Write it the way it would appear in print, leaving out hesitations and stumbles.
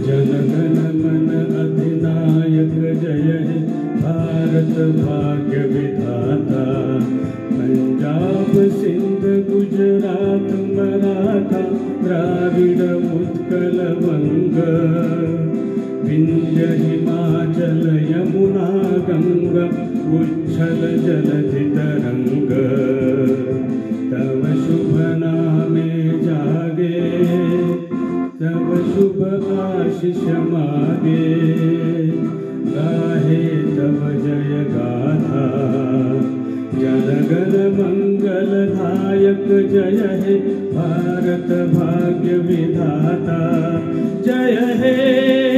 जनगण मन अधिनायक जय हे भारत भाग्य विधाता। पंजाब सिंध गुजरात मराठा द्राविड़ उत्कल वंग। विंध्य हिमाचल यमुना गंगा उच्छल जलधि तरंग। तव शुभ नामे जागे तब शुभ आशीष मागे। गाहे तब जय गाथा जनगण मंगलदायक जय हे भारत भाग्य विधाता। जय हे